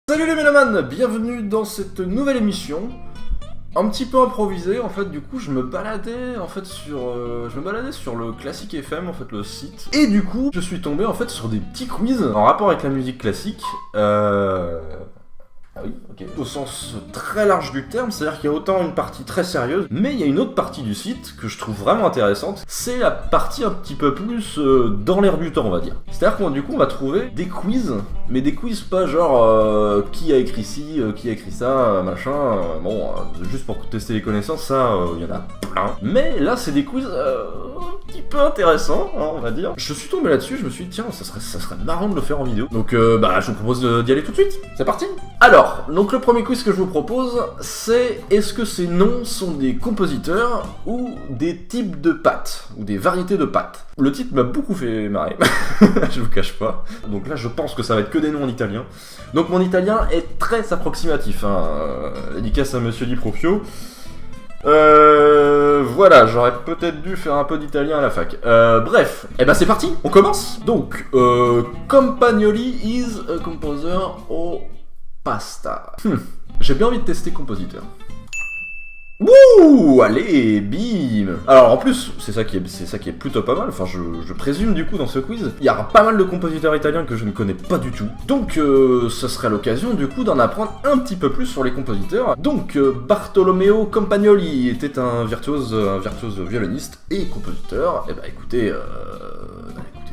Salut les mélomanes, bienvenue dans cette nouvelle émission. Un petit peu improvisée en fait, du coup je me baladais en fait sur le Classic FM en fait, le site. Et du coup je suis tombé en fait sur des petits quiz en rapport avec la musique classique. Ah oui, ok. Au sens très large du terme, c'est-à-dire qu'il y a autant une partie très sérieuse, mais il y a une autre partie du site que je trouve vraiment intéressante. C'est la partie un petit peu plus dans l'air du temps, on va dire. C'est-à-dire qu'on du coup on va trouver des quiz, mais des quiz pas genre qui a écrit ci, qui a écrit ça, machin. Juste pour tester les connaissances, ça, il y en a plein. Mais là c'est des quiz un petit peu intéressants, hein, on va dire. Je suis tombé là-dessus, je me suis dit tiens, ça serait marrant de le faire en vidéo. Donc je vous propose d'y aller tout de suite. C'est parti. Alors, donc le premier quiz que je vous propose, c'est est-ce que ces noms sont des compositeurs ou des types de pâtes, ou des variétés de pâtes. Le titre m'a beaucoup fait marrer, je vous cache pas. Donc là je pense que ça va être que des noms en italien. Donc mon italien est très approximatif, hein. Dédicace à Monsieur Di Profio. Voilà, j'aurais peut-être dû faire un peu d'italien à la fac. Bref, et c'est parti, on commence. Donc, Campagnoli is a composer au pasta. J'ai bien envie de tester compositeur. Wouh, allez, bim. Alors en plus, c'est ça qui est plutôt pas mal. Enfin, je présume du coup dans ce quiz, il y aura pas mal de compositeurs italiens que je ne connais pas du tout. Donc, ce serait l'occasion du coup d'en apprendre un petit peu plus sur les compositeurs. Donc, Bartolomeo Campagnoli était un virtuose violoniste et compositeur. Et écoutez,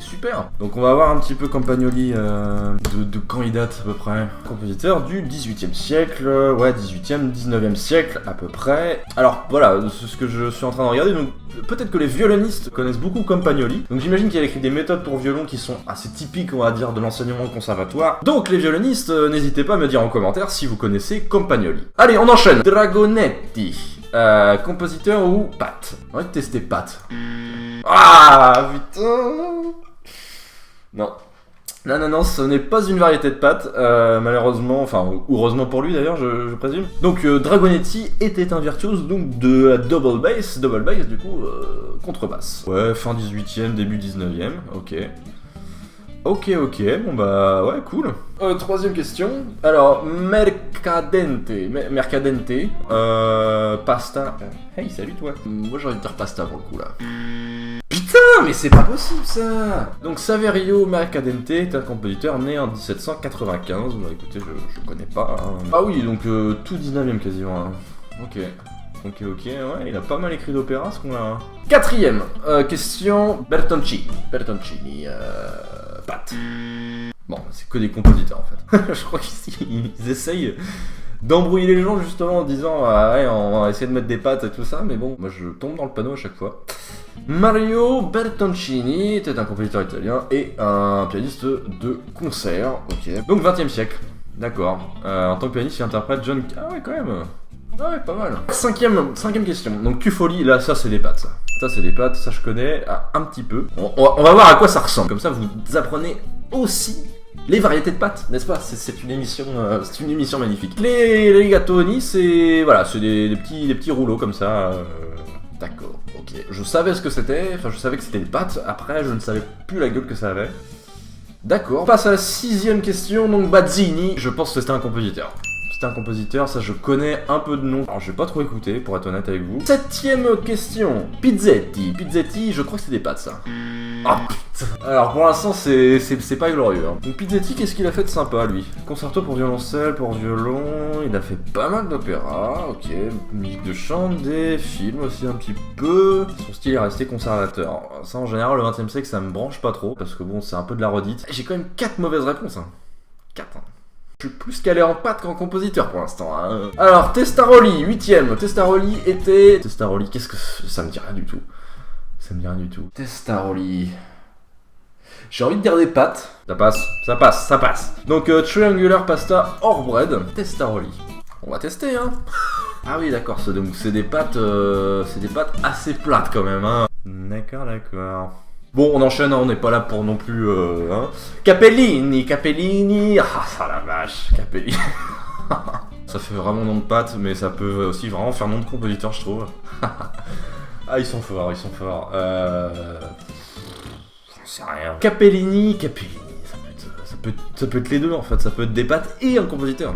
super. Donc on va voir un petit peu Campagnoli de quand il date à peu près. Compositeur du 18e siècle, ouais 18e, 19e siècle à peu près. Alors voilà, c'est ce que je suis en train de regarder. Donc peut-être que les violonistes connaissent beaucoup Campagnoli. Donc j'imagine qu'il a écrit des méthodes pour violon qui sont assez typiques, on va dire, de l'enseignement au conservatoire. Donc les violonistes, n'hésitez pas à me dire en commentaire si vous connaissez Campagnoli. Allez, on enchaîne. Dragonetti. Compositeur ou pâte. On va tester pâte. Ah putain. Non, ce n'est pas une variété de pâte, malheureusement, enfin, heureusement pour lui d'ailleurs, je présume. Donc, Dragonetti était un virtuose donc de la double bass du coup, contrebasse. Ouais, fin 18e, début 19e, ok. Ok, bon ouais, cool. Troisième question. Alors, Mercadente, pasta. Hey, salut toi. Moi j'ai envie de dire pasta pour le coup là. Putain, mais c'est pas possible ça. Donc Saverio Mercadente est un compositeur né en 1795. Bah écoutez, je connais pas. Hein. Ah oui, donc tout 19e quasiment. Hein. Ok, ouais, il a pas mal écrit d'opéra ce qu'on a. Hein. Quatrième question, Bertoncini, pâte. Bon, c'est que des compositeurs en fait. Je crois qu'ils essayent d'embrouiller les gens justement en disant ouais, on va essayer de mettre des pâtes et tout ça, mais bon, moi je tombe dans le panneau à chaque fois. Mario Bertoncini était un compositeur italien et un pianiste de concert, ok. Donc 20e siècle, d'accord. En tant que pianiste, il interprète John... Ah ouais, quand même. Ah ouais, pas mal. Cinquième question. Donc Cufoli, là, ça c'est des pâtes, ça. Ça c'est des pâtes, ça je connais un petit peu. On va voir à quoi ça ressemble. Comme ça, vous apprenez aussi les variétés de pâtes, n'est-ce pas? C'est une émission magnifique. Les rigatoni, c'est voilà, c'est des petits rouleaux comme ça. D'accord, ok. Je savais ce que c'était, enfin je savais que c'était des pâtes. Après, je ne savais plus la gueule que ça avait. D'accord. On passe à la 6e question. Donc Bazzini, je pense que c'était un compositeur. C'était un compositeur, ça je connais un peu de nom. Alors je vais pas trop écouter pour être honnête avec vous. 7e question. Pizzetti, je crois que c'est des pâtes ça. Oh putain. Alors pour l'instant c'est pas glorieux. Hein. Donc Pizzetti, qu'est-ce qu'il a fait de sympa lui? Concerto pour violoncelle, pour violon, il a fait pas mal d'opéras, ok. Musique de chant, des films aussi un petit peu. Son style est resté conservateur. Ça en général le 20e siècle ça me branche pas trop, parce que bon c'est un peu de la redite. J'ai quand même 4 mauvaises réponses. Hein. 4 hein. Je suis plus calé en pâte qu'en compositeur pour l'instant. Hein. Alors, Testaroli, 8ème. Testaroli, qu'est-ce que... Ça me dit rien du tout. Testaroli... J'ai envie de dire des pâtes. Ça passe. Donc, Triangular Pasta hors bread. Testaroli. On va tester, hein. Ah oui, d'accord, donc c'est des pâtes assez plates quand même, hein. D'accord. Bon, on enchaîne, hein, on n'est pas là pour non plus... hein. Capellini. Ah, ça la vache, Capellini. Ça fait vraiment nom de pâte, mais ça peut aussi vraiment faire nom de compositeur, je trouve. Ah, ils sont forts. J'en sais rien. Capellini, ça peut ça peut être les deux en fait, ça peut être des pattes et un compositeur.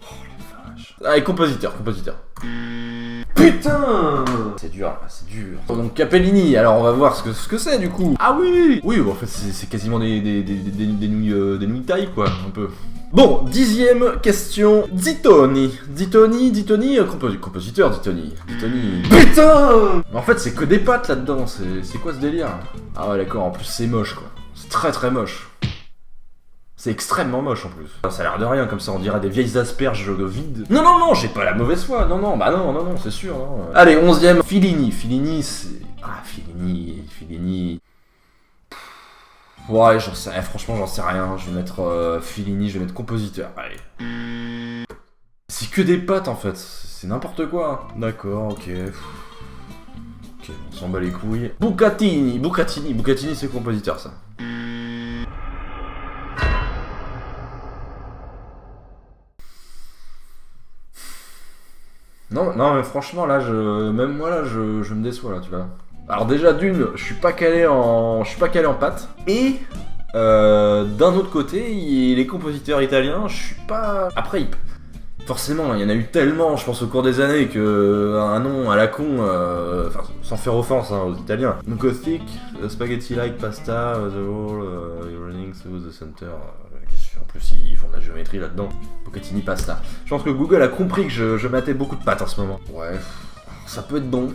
Oh la vache. Allez, compositeur. Putain! C'est dur, là, c'est dur. Donc Capellini, alors on va voir ce que c'est du coup. Ah oui! Oui, bon, en fait c'est quasiment des nouilles taille quoi, un peu. Bon, 10e question. Ditoni, compositeur Ditoni. Putain! En fait c'est que des pattes là-dedans, c'est quoi ce délire? Ah ouais d'accord, en plus c'est moche quoi. C'est très moche. C'est extrêmement moche en plus. Ça a l'air de rien comme ça, on dirait des vieilles asperges vides. Non, j'ai pas la mauvaise foi. Non, bah non, c'est sûr. Non. Allez, 11e. Fellini, c'est... Ah, Fellini... Ouais, franchement, j'en sais rien. Je vais mettre Fellini, je vais mettre compositeur. Allez. C'est que des pattes en fait. C'est n'importe quoi. D'accord, ok. Ok, on s'en bat les couilles. Bucatini, c'est compositeur ça. Non, mais franchement, là, même moi, là, je me déçois, là, tu vois. Alors déjà, d'une, je suis pas calé en pâte. Et, d'un autre côté, les compositeurs italiens, je suis pas... Après, forcément, il y en a eu tellement, je pense, au cours des années, que un nom à la con, enfin, sans faire offense aux Italiens. Donc, thick, spaghetti-like pasta, the whole, running through the center... En plus, ils font de la géométrie là-dedans. Bucatini pasta. Je pense que Google a compris que je mettais beaucoup de pâtes en ce moment. Ouais, ça peut être bon.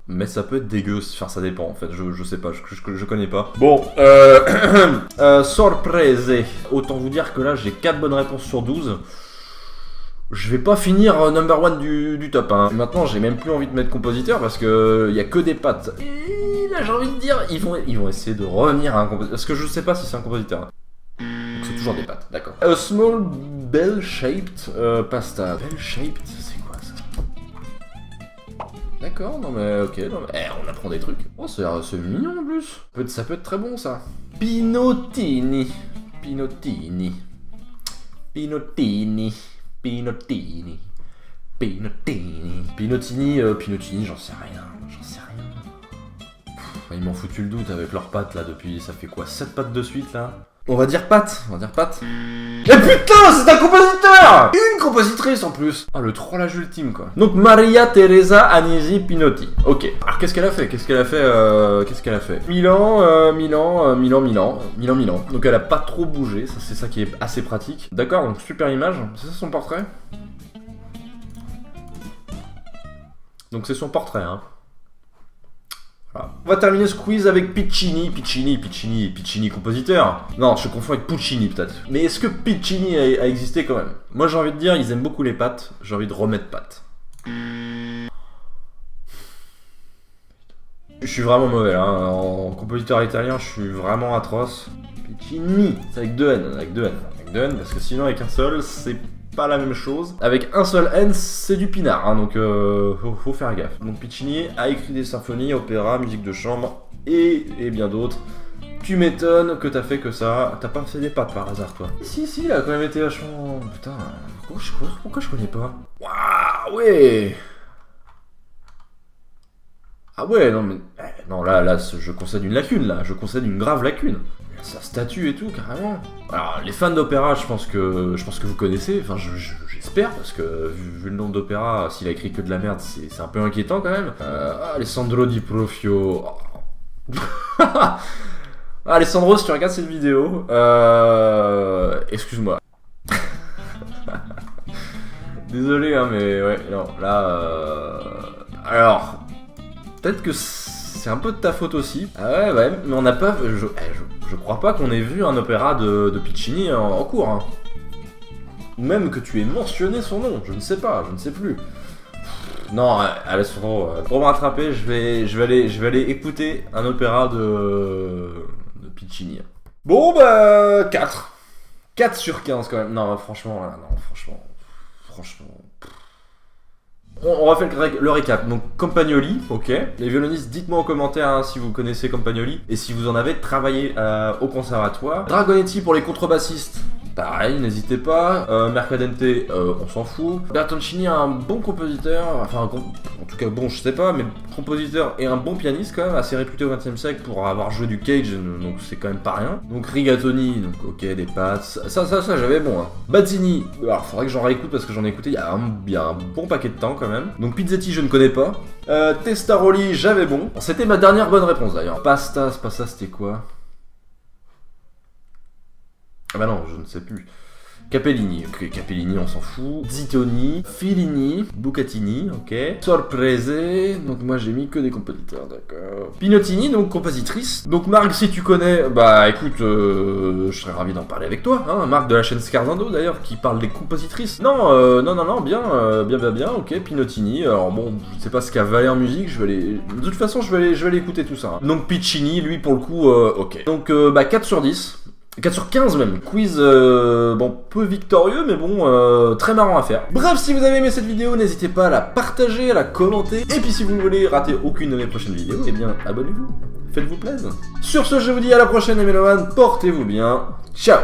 Mais ça peut être dégueu. Enfin, ça dépend en fait. Je sais pas, je connais pas. Bon, sorprese. Autant vous dire que là, j'ai 4 bonnes réponses sur 12. Je vais pas finir number one du top 1. Maintenant, j'ai même plus envie de mettre compositeur parce que y a que des pattes. Et là, j'ai envie de dire, ils vont essayer de revenir à un compositeur. Parce que je sais pas si c'est un compositeur. Donc c'est toujours des pattes, d'accord. A small bell-shaped pasta. Bell-shaped, c'est quoi ça? D'accord, non mais ok, non mais on apprend des trucs. Oh, c'est mignon en plus. Ça peut être très bon ça. Pinottini, j'en sais rien. Ils m'ont foutu le doute avec leurs pattes là depuis, ça fait quoi, 7 pattes de suite là? On va dire pattes. Et putain, c'est un compositeur! Une compositrice en plus! Ah, le trollage ultime quoi. Donc Maria Teresa Agnesi Pinotti. Ok. Alors qu'est-ce qu'elle a fait? Milan. Donc elle a pas trop bougé, ça c'est ça qui est assez pratique. D'accord, donc super image. C'est ça son portrait? Donc c'est son portrait, hein. Voilà. On va terminer ce quiz avec Piccini compositeur. Non, je confonds avec Puccini peut-être. Mais est-ce que Piccini a existé quand même? Moi j'ai envie de dire, ils aiment beaucoup les pâtes. J'ai envie de remettre pâtes. Je suis vraiment mauvais hein. En compositeur italien, je suis vraiment atroce. Piccini, c'est avec deux N, parce que sinon avec un seul, c'est pas la même chose. Avec un seul N, c'est du pinard, hein, donc faut faire gaffe. Donc Piccini a écrit des symphonies, opéras, musique de chambre et bien d'autres. Tu m'étonnes que t'as fait que ça. T'as pas fait des pattes par hasard, toi? Si, il a quand même été vachement... Putain, pourquoi je connais pas? Waouh, ouais. Ah ouais, non mais... Non, là, je concède une lacune, là. Je concède une grave lacune. Sa statue et tout, carrément. Alors, les fans d'opéra, je pense que vous connaissez. Enfin, j'espère, parce que vu le nombre d'opéras, s'il a écrit que de la merde, c'est un peu inquiétant quand même. Alessandro Di Profio. Oh. Alessandro, si tu regardes cette vidéo, excuse-moi. Désolé, hein, mais ouais, non, là... Alors, peut-être que c'est un peu de ta faute aussi. Ah ouais, mais on n'a pas... Je crois pas qu'on ait vu un opéra de Piccini en cours. Hein. Même que tu aies mentionné son nom, je ne sais plus. Non, Alessandro, pour me rattraper, je vais aller écouter un opéra de Piccini. Bon, bah, 4. 4 sur 15 quand même. Non, franchement. On refait le récap. Donc Campagnoli, ok. Les violonistes, dites-moi en commentaire hein, si vous connaissez Campagnoli et si vous en avez travaillé au conservatoire. Dragonetti pour les contrebassistes. pareil, n'hésitez pas. Mercadante, on s'en fout. Bertoncini, un bon compositeur, enfin en tout cas bon, je sais pas, mais compositeur et un bon pianiste quand même, assez réputé au XXe siècle pour avoir joué du Cage, donc c'est quand même pas rien. Donc Rigatoni, donc ok, des pattes, ça j'avais bon. Hein. Bazzini, alors faudrait que j'en réécoute parce que j'en ai écouté il y a un bon paquet de temps quand même. Donc Pizzetti, je ne connais pas. Testaroli, j'avais bon. C'était ma dernière bonne réponse d'ailleurs. Pasta, c'était quoi? Ah bah non, je ne sais plus. Capellini, ok, Capellini, on s'en fout. Zitoni, Fellini, Bucatini, ok. Sorprese, donc moi j'ai mis que des compositeurs, d'accord. Pinottini, donc compositrice. Donc Marc, si tu connais, bah écoute, je serais ravi d'en parler avec toi, hein. Marc de la chaîne Scarzando d'ailleurs, qui parle des compositrices. Non, non, bien, ok. Pinottini, alors bon, je sais pas ce qu'a valé en musique, je vais aller... De toute façon, je vais aller écouter tout ça. Hein. Donc Piccini, lui pour le coup, ok. Donc bah 4 sur 10. 4 sur 15 même, quiz bon peu victorieux mais bon très marrant à faire. Bref, si vous avez aimé cette vidéo, n'hésitez pas à la partager, à la commenter, et puis si vous ne voulez rater aucune de mes prochaines vidéos, eh bien abonnez-vous, faites-vous plaisir. Sur ce, je vous dis à la prochaine les mélomanes, portez-vous bien, ciao.